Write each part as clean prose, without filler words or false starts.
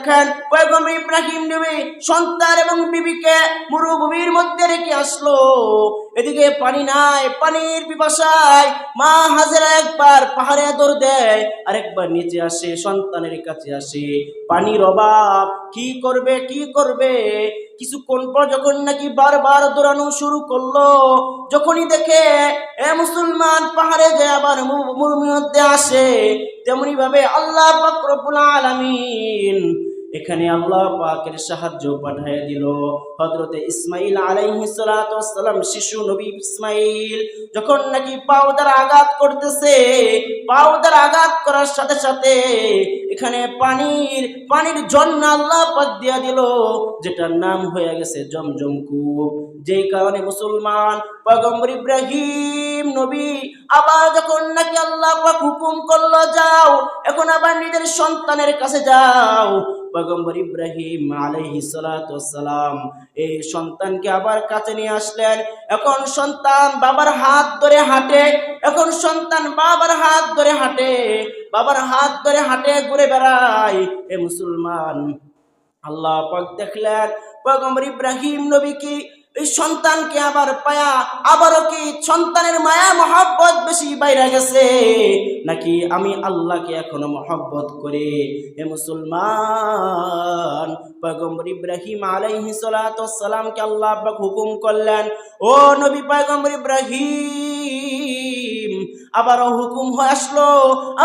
দেখেন পয়গম্বর ইব্রাহিম নবী সন্তান এবং বিবিকে মরুভূমির মধ্যে রেখে আসলো। এদিকে পানি নাই, পানির পিপাসায় মা হাজেরা একবার পাহাড়ে দৌড় দেয়, আরেকবার নিচে আসে, সন্তানের কাছে আসে। পানির অভাব, কি করবে কি করবে। কিছুক্ষণ পর যখন নাকি বারবার দৌড়ানো শুরু করলো, যখনই দেখে এ মুসলমান পাহাড়ে যায় আবার মরুভূমির মধ্যে আসে, তেমনি ভাবে আল্লাহ পাক রব্বুল আলামিন এখানে আল্লাহ পাকের সাহায্য পাঠিয়ে দিল। হযরতে ইসমাঈল আলাইহিস সালাতু ওয়াস সালাম, শিশু নবী ইসমাঈল যখন নাকি পাও দ্বারা আঘাত করতেছে, পাও দ্বারা আঘাত করার সাথে সাথে এখানে পানির ঝর্ণা আল্লাহ পাক দিয়া দিল, যেটার নাম হয়ে গেছে জমজম কূপ। যেই কারণে মুসলমান পয়গম্বর ইব্রাহিম নবী আবার যখন নাকি আল্লাহ পাক হুকুম করলো যাও এখন আবার নিজের সন্তানের কাছে যাও, পয়গম্বর ইব্রাহিম আলাইহিস সালাতু ওয়াস সালাম এই সন্তানকে আবার কাছে নিয়ে আসলেন। এখন সন্তান বাবার হাত ধরে হাঁটে, এখন সন্তান বাবার হাত ধরে হাঁটে, বাবার হাত ধরে হাঁটে, ঘুরে বেড়ায়। এ মুসলমান, আল্লাহ পাক দেখলেন পয়গম্বর ইব্রাহিম নবী কি এই সন্তানকে আবার পায়া আবারও কি সন্তানের মায়া মহব্বত বেশি বাইরে গেছে, নাকি আমি আল্লাহকে এখনো মহব্বত করে। এ মুসলমান, পয়গম্বর ইব্রাহিম আলাইহিস সালাতু ওয়াস সালামকে আল্লাহ পাক হুকুম করলেন, ও নবী পয়গম্বর ইব্রাহিম, আবারও হুকুম হয়ে আসলো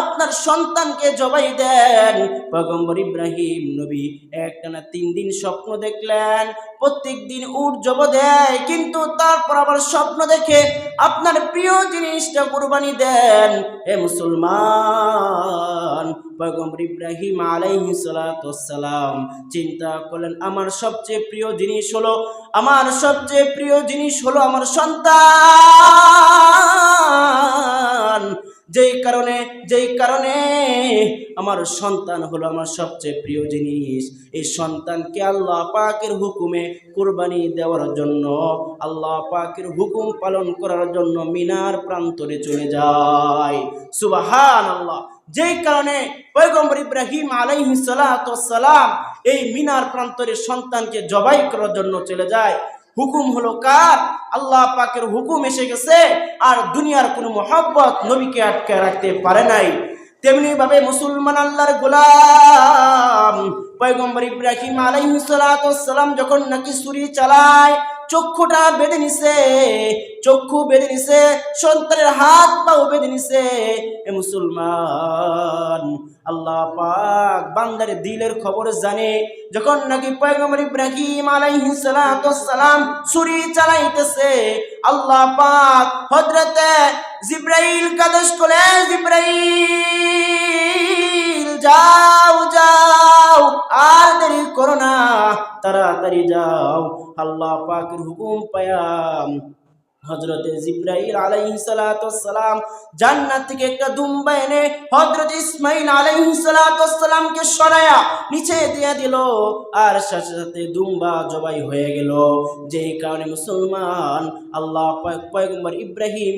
আপনার সন্তানকে জবাই দেন। পয়গম্বর ইব্রাহিম নবী একটানা 3 দিন স্বপ্ন দেখলেন, প্রত্যেক দিন উট জব দেয়, কিন্তু তারপর আবার স্বপ্ন দেখে আপনার প্রিয় জিনিসটা কুরবানি দেন। হে মুসলমান, পয়গম্বর ইব্রাহিম আলাইহিস সালাতু ওয়াস সালাম চিন্তা করলেন, আমার সবচেয়ে প্রিয় জিনিস হলো আমার সন্তান। যেই কারণে আমার সন্তান হলো আমার সবচেয়ে প্রিয় জিনিস। এই সন্তানকে আল্লাহ পাকের হুকুমে কুরবানি দেওয়ার জন্য, আল্লাহ পাকের হুকুম পালন করার জন্য মিনার প্রান্তরে চলে যায়। সুবহানাল্লাহ। যেই কারণে পয়গম্বর ইব্রাহিম আলাইহিস সালাতু ওয়াস সালাম এই মিনার প্রান্তরে সন্তানকে জবাই করার জন্য চলে যায়। হুকুম হলো কার? আল্লাহ পাকের হুকুম এসে গেছে, আর দুনিয়ার কোনো মহব্বত নবীকে আটকে রাখতে পারে নাই। তেমনি ভাবে মুসলমান আল্লাহর গোলাম পয়গম্বর ইব্রাহিম আলাইহিস সালাতু ওয়াস সালাম যখন নাকি ছুরি চালায়, চক্ষু বেঁধে নিছে, সন্তানের হাত পাও বেঁধে নিছে। এ মুসলমান, আল্লাহ পাক বান্দার দিলের খবর জানে। যখন নাকি পয়গম্বর ইব্রাহিম আলাইহিস সালাতু ওয়াস সালাম ছুরি চালাইতেছে, আল্লাহ পাক হযরতে জিবরাইল কাদেশ করে, জিবরাইল যাও আর দেরি করো না, তাড়াতাড়ি যাও। আল্লাহ পাকের হুকুম পায়া হযরতে জিবরাইল আলাইহিস সালাতু ওয়াস সালাম জান্নাত থেকে একটা দুম্বা এনে হযরত ইসমাঈল আলাইহিস সালাতু ওয়াস সালামকে সরায়া নিচে দিয়ে দিল, আর সাথে সাথে দুম্বা জবাই হয়ে গেল। যেই কারণে মুসলমান, আল্লাহ পাক পয়গম্বর ইব্রাহিম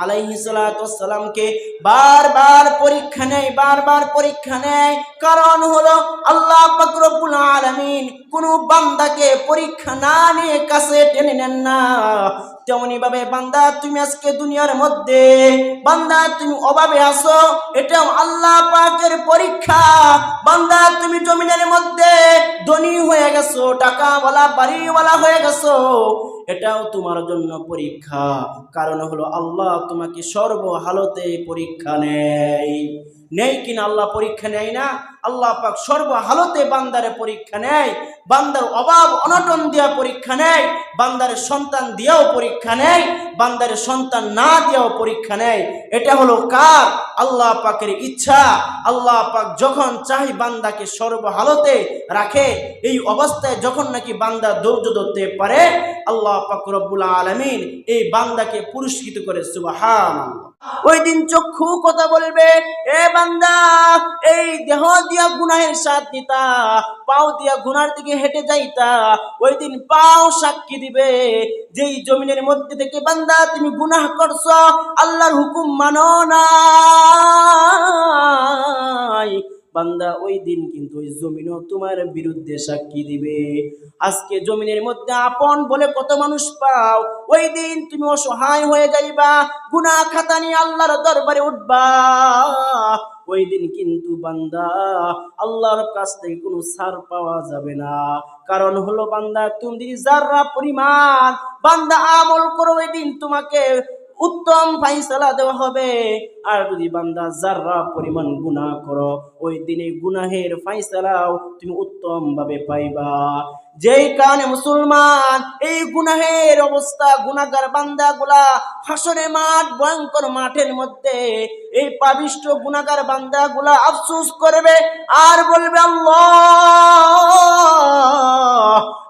আলাইহিস সালাতু ওয়াস সালামকে বারবার পরীক্ষা নেয়। কারণ হলো আল্লাহ পাক রব্বুল আলামিন কোন বান্দাকে পরীক্ষা না নিয়ে কাছে টেনে নেন না। তেমনি ভাবে বান্দা, তুমি আজকে দুনিয়ার মধ্যে বান্দা তুমি অভাবে আছো, এটাও আল্লাহ পাকের পরীক্ষা। বান্দা তুমি জমিনের মধ্যে ধনী হয়ে গেছো, টাকাওয়ালা বাড়িওয়ালা হয়ে গেছো, এটাও তোমার জন্য পরীক্ষা। কারণ হলো আল্লাহ তোমাকে সর্বহালতে পরীক্ষা নেই কিনা? আল্লাহ পরীক্ষা নেয় না? আল্লাহ পাক সর্বহালতে বান্দারে পরীক্ষা নেয়। বান্দার অভাব অনটন দিয়া পরীক্ষা নেয়, বান্দার সন্তান দিয়াও পরীক্ষা নেয়, বান্দার সন্তান না দিয়াও পরীক্ষা নেয়। এটা হলো কার? আল্লাহ পাকের ইচ্ছা। আল্লাহ পাক যখন চাই বান্দাকে সর্বহালতে রাখে। এই অবস্থায় যখন নাকি বান্দা ধৈর্য ধরতে পারে, আল্লাহ পাক রব্বুল আলামিন এই বান্দাকে পুরস্কৃত করে। সুবহানাল্লাহ। ওই দিন চক্ষু কথা বলবে, এ বান্দা, এই দেহ দিয়া গুনাহের সাথ নিতা, পাও দিয়া গুনার দিকে হেঁটে যাইতা, ওই দিন পাও সাক্ষী দিবে। যেই জমিনের মধ্যে থেকে বান্দা তুমি গুনাহ করছো, আল্লাহর হুকুম মানো নাই, বান্দা ওই দিন কিন্তু ওই জমিনও তোমার বিরুদ্ধে সাক্ষী দিবে। আজকে জমিনের মধ্যে আপন বলে কত মানুষ পাও, ওই দিন তুমি অসহায় হয়ে যাইবা, গুনাহ খাতা নিয়ে আল্লাহর দরবারে উঠবা। ওই দিন কিন্তু বান্দা আল্লাহর কাছ থেকে কোনো ছাড় পাওয়া যাবে না। কারণ হলো বান্দা তুমি যদি যারা পরিমাণ বান্দা আমল করো, ওই দিন তোমাকে উত্তম ফাইসালা দেওয়া হবে। আর যদি বান্দা যারা পরিমাণ গুনাহ করো, ওই দিনে গুনাহের ফাইসালাও তুমি উত্তম ভাবে পাইবা। যেই কারণে মুসলমান এই গুনাহের অবস্থা, গুনাহগার বান্দাগুলা হাসরের মাঠ, ভয়ঙ্কর মাঠের মধ্যে এই পাপিষ্ঠ গুনাহগার বান্দাগুলা আফসোস করবে আর বলবে, আল্লাহ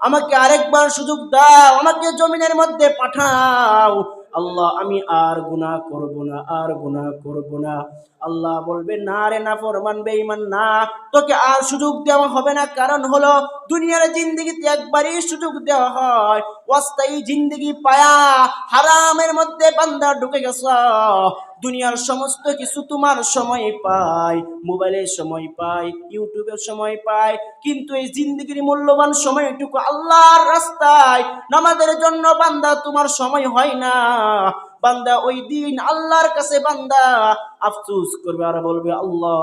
আমাকে আরেকবার সুযোগ দাও, আমাকে জমিনের মধ্যে পাঠাও। আল্লাহ আমি আর গুনাহ করব না, আর গুনাহ করব না। আল্লাহ বলবে, না রে নাফরমান বেঈমান, না, তোকে আর সুযোগ দেওয়া হবে না। কারণ হলো দুনিয়ার জিন্দেগিতে একবারই সুযোগ দেওয়া হয়, অস্থায়ী জিন্দেগি পায়া হারামের মধ্যে বান্দা ঢুকে গেছ। দুনিয়ার সমস্ত কিছু তোমার সময় পায়, মোবাইলের সময় পায়, ইউটিউবের সময় পায়, কিন্তু এই জিন্দেগির মূল্যবান সময়টুকু আল্লাহর রাস্তায় নামাজের জন্য বান্দা তোমার সময় হয় না। বান্দা ওই দিন আল্লাহর কাছে বান্দা আফসোস করবে আর বলবে, আল্লাহ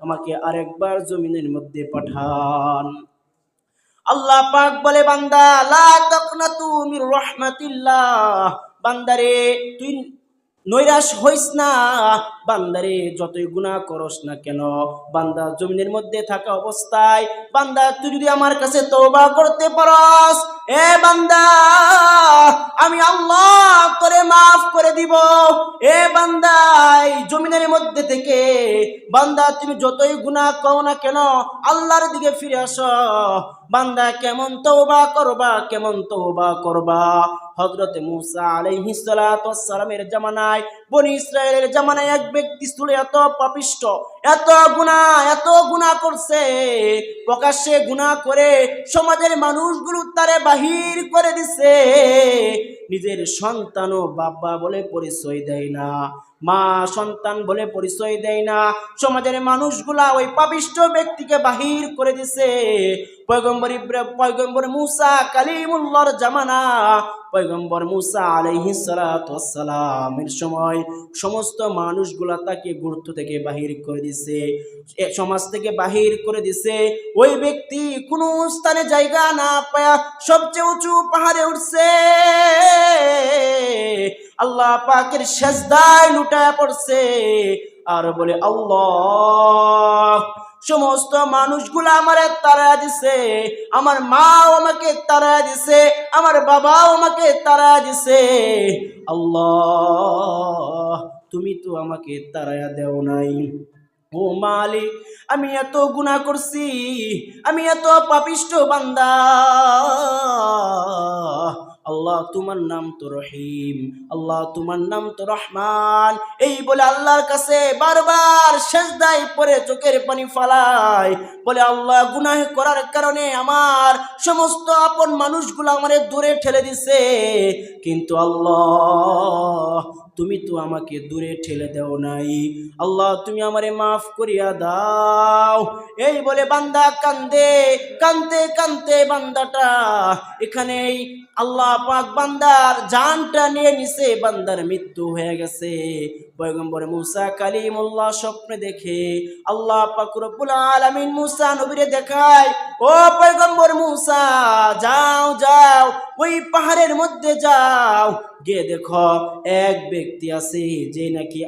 আমাকে আরেকবার জমিনের মধ্যে পাঠান। আল্লাহ পাক বলে, বান্দা লা তাকনাতু মির রাহমাতিল্লাহ, বান্দারে তুই নৈরাশ হইস না। বান্দারে যতই গুনাহ করস না কেন, বান্দা জমিনের মধ্যে থাকা অবস্থায় বান্দা তুই যদি আমার কাছে তওবা করতে পারস, এ বান্দা আমি আল্লাহ তোরে মাফ করে দিব। এ বান্দা এই জমিনের মধ্যে থেকে বান্দা তুমি যতই গুনাহ করো না কেন, আল্লাহর দিকে ফিরে আসো। বান্দা কেমন তওবা করবা, কেমন তওবা করবা? হযরতে মূসা আলাইহিস সালাতু ওয়াস সালামের জামানায়, বনি ইসরায়েলের জামানায় এক ব্যক্তি ছিল এত পাপিষ্ঠ, এত গুনাহ করছে, প্রকাশ্যে গুনাহ করে সমাজের মানুষগুলো তারে বাহির করে দিছে। নিজের সন্তানও বাবা বলে পরিচয় দেয় না, মা সন্তান বলে পরিচয় দেয় না। সমাজের মানুষগুলা ওই পাপিষ্ঠ ব্যক্তিকে বাহির করে দিছে। পয়গম্বর মূসা কালিমুল্লাহর জামানা, পয়গম্বর মূসা আলাইহিস সালাতু ওয়াস সালামের সময় সমস্ত মানুষগুলা তাকে গুরুত্ব থেকে বাহির করে দিছে, সমাজ থেকে বাহির করে দিছে। ওই ব্যক্তি কোনো স্থানে জায়গা না পায়া সবচেয়ে উঁচু পাহাড়ে উঠছে, আল্লাহ পাকের সেজদায় লুটায়া পড়ছে আর বলে, আল্লাহ সমস্ত মানুষগুলা আমারে তাড়া দিছে, আমার মাও আমাকে তাড়া দিছে, আমার বাবাও আমাকে তাড়া দিছে, আল্লাহ তুমি তো আমাকে তাড়া দেও নাই। ও মালিক, আমি এত গুনাহ করছি, আমি এত পাপিষ্ঠ বান্দা, আল্লাহ তোমার নাম তো রহিম, আল্লাহ তোমার নাম তো রহমান। এই বলে আল্লাহর কাছে বারবার সিজদায় পড়ে চোখের পানি ফালায়, বলে, আল্লাহ গুনাহ করার কারণে আমার সমস্ত আপন মানুষগুলো আমারে দূরে ঠেলে দিছে, কিন্তু আল্লাহ তুমি তো আমাকে দূরে ঠেলে দেও নাই, আল্লাহ তুমি আমারে মাফ করিয়া দাও। এই বলে বান্দা কান্দে, কান্দতে কান্দতে বান্দাটা এখানেই আল্লাহ পাক বান্দার জানটা নিয়ে নিছে, বান্দার মৃত্যু হয়ে গেছে। পয়গম্বর মূসা কালিমুল্লাহ স্বপ্নে দেখে আল্লাহ পাক রব্বুল আলামিন মূসা নবীরে দেখায়, ও পয়গম্বর মূসা যাও যাও ওই পাহাড়ের মধ্যে যাও, গিয়ে দেখো এক ব্যক্তি আছে যে নাকি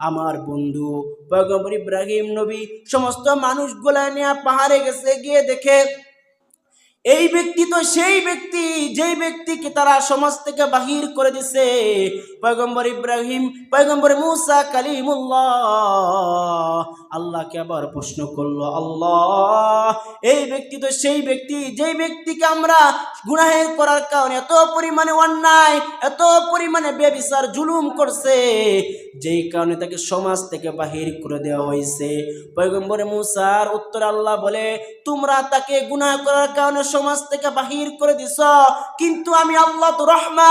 আমার বন্ধু। পয়গম্বর ইব্রাহিম নবী সমস্ত মানুষগুলা নিয়ে পাহাড়ে গেছে, গিয়ে দেখে এই ব্যক্তি তো সেই ব্যক্তি যেই ব্যক্তিকে তারা সমাজ থেকে বাহির করে দিছে। পয়গম্বর ইব্রাহিম, পয়গম্বর মূসা কালিমুল্লাহ আল্লাহকে আবার প্রশ্ন করলো, আল্লাহ এই ব্যক্তি তো সেই ব্যক্তি যেই ব্যক্তিকে আমরা গুনাহের করার কারণে এত পরিমাণে অন্যায়, এত পরিমাণে বেবিচার জুলুম করছে, যেই কারণে তাকে সমাজ থেকে বাহির করে দেওয়া হয়েছে। পয়গম্বর মূসার উত্তর আল্লাহ বলে, তোমরা তাকে গুনাহ করার কারণে সমাজ থেকে বাহির করে দিছ, কিন্তু আমি আল্লাহ তো রহমান,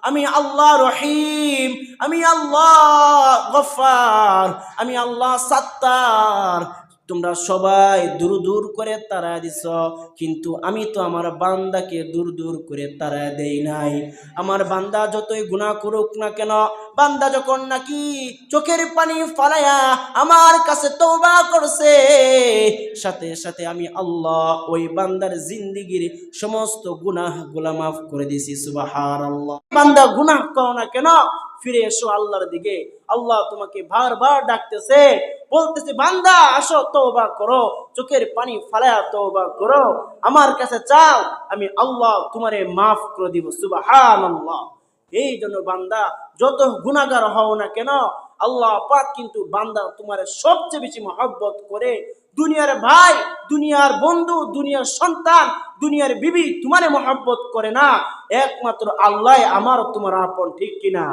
আমি আল্লাহ রহিম, আমি আল্লাহ গফফার, আমি আল্লাহ সাত্তার। তোমরা সবাই দূর দূর করে তাড়া দিছ, কিন্তু আমি তো আমার বান্দাকে দূর দূর করে তাড়া দেই নাই। আমার বান্দা যতই গুনাহ করুক না কেন, বান্দা যখন নাকি চোখের পানি ফালায়া আমার কাছে তওবা করছে, সাথে সাথে আমি আল্লাহ ওই বান্দার জিন্দেগীর সমস্ত গুনাহগুলো মাফ করে দিয়েছি। সুবহানাল্লাহ। বান্দা গুনাহ করো না কেন, ফিরে এসো আল্লাহর দিকে। আল্লাহ তোমাকে বারবার ডাকতেছে, বলতেছে বান্দা আসো তওবা করো, চোখের পানি ফালায়া তওবা করো, আমার কাছে চাও, আমি আল্লাহ তোমারে মাফ করে দিব। সুবহানাল্লাহ। এই জন্য বান্দা যত গুনাহগার হও না কেন, আল্লাহ পাক কিন্তু বান্দা তোমারে সবচেয়ে বেশি মহব্বত করে। দুনিয়ার ভাই, দুনিয়ার বন্ধু, দুনিয়ার সন্তান, দুনিয়ার বিবি তোমারে মহব্বত করে না, একমাত্র আল্লাহ আমার তোমার আপন, ঠিক কিনা?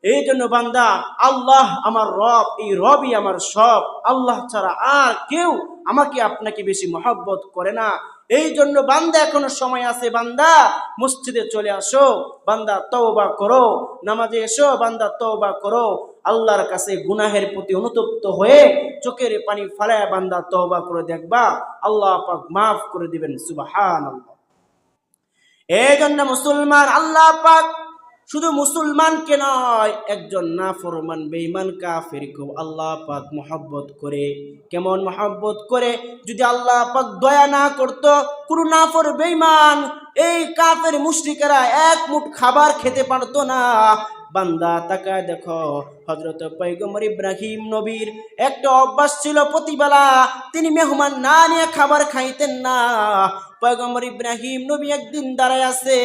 এই জন্য বান্দা, আল্লাহ আমার রব, এই রবই আমার সব, আল্লাহ ছাড়া আর কেউ আমাকে আপনাকে বেশি মহব্বত করে না। এই জন্য বান্দা এখনো সময় আছে, বান্দা মসজিদে চলে আসো, বান্দা তওবা করো, নামাজে এসো, বান্দা তওবা করো, আল্লাহর কাছে গুনাহের প্রতি অনুতপ্ত হয়ে চোখের পানি ফালায়া বান্দা তওবা করে দেখবা, আল্লাহ পাক মাফ করে দিবেন। সুবহানাল্লাহ। এই জন্য মুসলমান, আল্লাহ পাক শুধু মুসলমানকে নয়, একজন নাফরমান বেঈমান কাফেরকেও আল্লাহ পাক মহব্বত করে। কেমন মহব্বত করে? যদি আল্লাহ পাক দয়া না করত, কোন নাফর বেঈমান এই কাফের মুশরিকেরা এক মুঠ খাবার খেতে পারতো না। বান্দা তাকায় দেখো, হযরত পয়গম্বর ইব্রাহিম নবীর একটা অভ্যাস ছিল, প্রতিবেলা তিনি মেহমান না নিয়ে খাবার খাইতেন না। পয়গম্বর ইব্রাহিম নবী একদিন দাঁড়ায় আছে,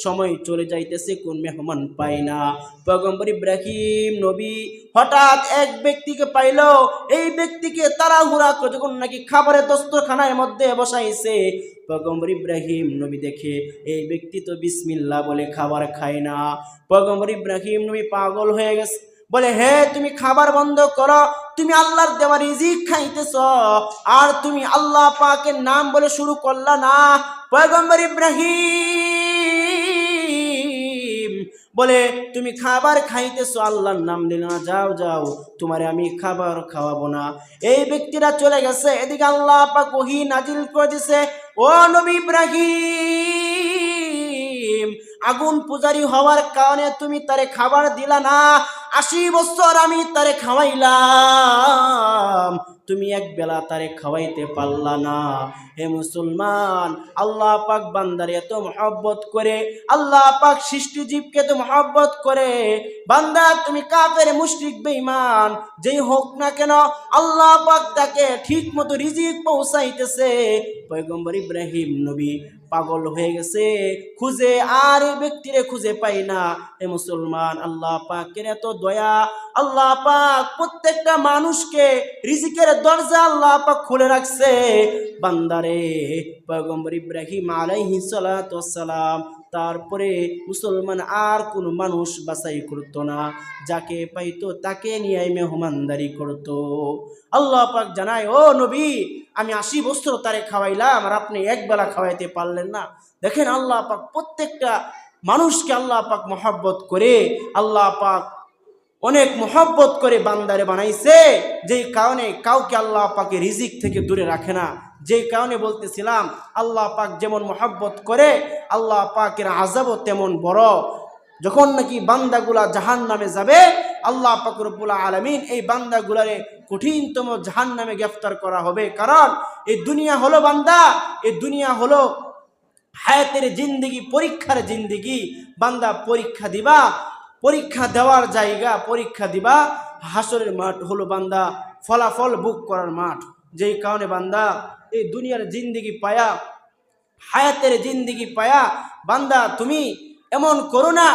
সময় চলে যাইতেছে, কোন মেহমান পায় না। পয়গম্বর ইব্রাহিম নবী হঠাৎ এক ব্যক্তিকে পাইল, এই ব্যক্তিকে তাড়াহুড়া করে যখন নাকি খাবারের দস্তরখানার মধ্যে বসাইছে, পয়গম্বর ইব্রাহিম নবী দেখে এই ব্যক্তি তো বিসমিল্লাহ বলে খাবার খায় না। পয়গম্বর ইব্রাহিম নবী পাগল হয়ে গেছে, বলে হে তুমি খাবার বন্ধ করো, তুমি আল্লাহর দেওয়া রিজিক খাইতেছ, আর তুমি আল্লাহ পাকের নাম বলে শুরু করলা না। পয়গম্বর ইব্রাহিম বলে তুমি খাবার খাইতেছো, আল্লাহর নাম দিলে না, যাও যাও, তোমারে আমি খাবার খাওয়াবো না। এই ব্যক্তিরা চলে গেছে, এদিকে আল্লাহ পাক ওহী নাজিল করে দিছে, ও নবী ইব্রাহিম, আগুন পূজারী হওয়ার কারণে তুমি তারে খাবার দিলা না, 80 বছর আমি তারে খাওয়াইলাম, তুমি এক বেলা তারে খাওয়াইতে পারলা না। হে মুসলমান, আল্লাহ পাক বান্দারে এত মহব্বত করে, আল্লাহ পাক সৃষ্টি জীবকে তো মহব্বত করে। বান্দা তুমি কাফের মুশরিক বেঈমান যেই হোক না কেন, আল্লাহ পাক তাকে ঠিক মতো রিজিক পৌঁছাইতেছে। পয়গম্বর ইব্রাহিম নবী পাগল হয়ে গেছে, খুঁজে আর এই ব্যক্তিরে খুঁজে পাই না। হে মুসলমান, আল্লাহ পাকের এত দয়া, আল্লাহ পাক প্রত্যেকটা মানুষকে রিজিকের দরজা আল্লাহ পাক খুলে রাখছে। বান্দারে পয়গম্বর ইব্রাহিম আলাইহিস সালাতু ওয়াস সালাম তারপরে মুসলমান আর কোন মানুষ বাছাই করতো না, যাকে পাইতো তাকে নিয়ে মেহমানদারি করতো। আল্লাহ পাক জানায়, ও নবী, আমি 80 বছর তারে খাওয়াইলাম আর আপনি এক বেলা খাওয়াইতে পারলেন না। দেখেন আল্লাহ পাক প্রত্যেকটা মানুষকে আল্লাহ পাক মহব্বত করে, আল্লাহ পাক অনেক মহব্বত করে বান্দারে বানাইছে, যেই কারণে কাউকে আল্লাহ পাকে রিজিক থেকে দূরে রাখে না। যেই কারণে বলতেছিলাম, আল্লাহ পাক যেমন মহব্বত করে, আল্লাহ পাকের আযাবও তেমন বড়। যখন নাকি বান্দাগুলা জাহান্নামে যাবে, আল্লাহ পাক রব্বুল আলামিন এই বান্দাগুলারে কঠিনতম জাহান্নামে গ্রেফতার করা হবে। কারণ এই দুনিয়া হলো বান্দা, এই দুনিয়া হলো হায়াতের জিন্দেগি, পরীক্ষার জিন্দেগি। বান্দা পরীক্ষা দিবা, পরীক্ষা দেওয়ার জায়গা, পরীক্ষা দিবা। হাসরের মাঠ হলো বান্দা ফলাফল বুক করার মাঠ। যেই কারণে বান্দা এই দুনিয়ার জিন্দেগি পায়া, হায়াতের জিন্দেগি পায়া, বান্দা তুমি এমন করো না,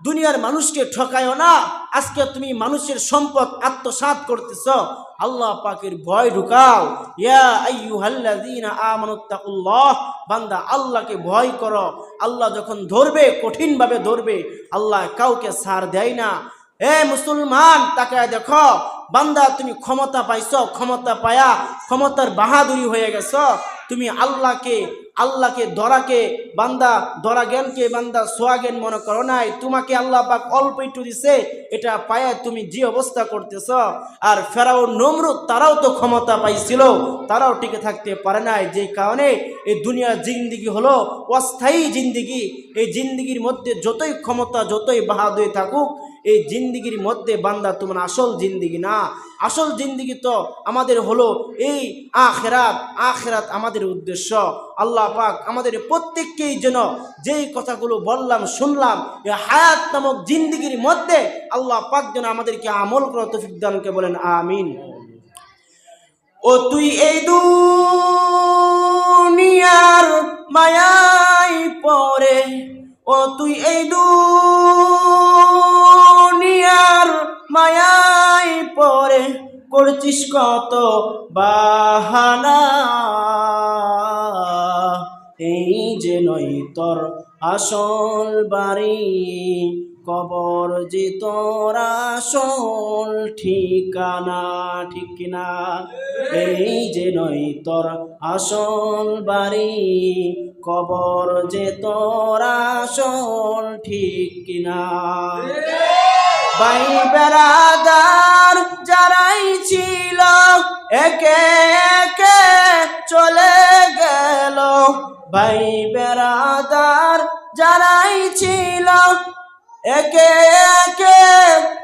দুনিয়ার মানুষকে ঠকায়ও না। আজকে তুমি মানুষের সম্পদ আত্মসাৎ করতেছ, আল্লাহ পাকের ভয় ঢুকাও। ইয়া আইয়ুহাল্লাযীনা আমানুত্তাকুল্লাহ, বান্দা আল্লাহকে ভয় করো। আল্লাহ যখন ধরবে, কঠিনভাবে ধরবে। আল্লাহ কাউকে ছাড় দেয় না। এ মুসলমান তাকায় দেখো, বান্দা তুমি ক্ষমতা পাইছো, ক্ষমতা পায়া ক্ষমতার বাহাদুরি হয়ে গেছো, তুমি আল্লাহকে ধরাকে বান্দা ধরা জ্ঞানকে বান্দা সোয়া জ্ঞান মনে করো নাই। তোমাকে আল্লাহ পাক অল্প একটু দিছে, এটা পায়া তুমি যে অবস্থা করতেছ। আর ফেরাউন নমরুদ তারাও তো ক্ষমতা পাইছিল, তারাও টিকে থাকতে পারে নাই। যে কারণে এই দুনিয়ার জিন্দিগি হলো অস্থায়ী জিন্দিগি। এই জিন্দিগির মধ্যে যতই ক্ষমতা যতই বাহাদুরি থাকুক, এই জিন্দিগির মধ্যে বান্দা তোমার আসল জিন্দিগি না। আসল জিন্দিগি তো আমাদের হলো এই আখিরাত। আখিরাত আমাদের উদ্দেশ্য। আল্লাহ পাক আমাদের প্রত্যেককেই যেন যেই কথাগুলো বললাম শুনলাম এই হায়াত নামক জিন্দিগির মধ্যে আল্লাহ পাক যেন আমাদেরকে আমল করার তৌফিক দানকে বলেন আমিন। ও তুই এই দুনিয়ার মায়ায় পড়ে, ও তুই এই দুনিয়ার মায়ায় পড়ে করছিস কত বাহানা। এই যে নয় তোর আসল বাড়ি, কবর যে তোর আসল ঠিকানা। ঠিক কিনা? এই যে নয় তোর আসল বাড়ি, কবর যে তোর আসল ঠিক কিনা? ভাই বেরাদার যারাই ছিল একে একে চলে গেল। ভাই বেরাদার যারাই ছিল একে একে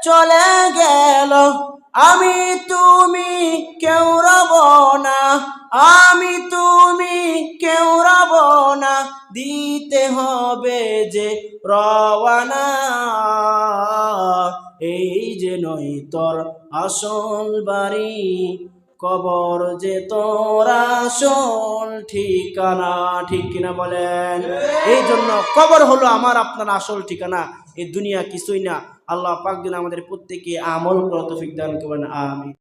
চলে গেল। আমি তুমি কেউ রব না, আমি তুমি কেউ রব না, দিতে হবে যে রওয়ানা। এই যে নয় তোর আসল বাড়ি, কবর যে তোর আসল ঠিকানা। ঠিক কিনা বলেন? এই জন্য কবর হলো আমার আপনার আসল ঠিকানা, এই দুনিয়া কিছুই না। আল্লাহ পাক যেন আমাদের প্রত্যেককে আমল করার তৌফিক দান করেন আমিন।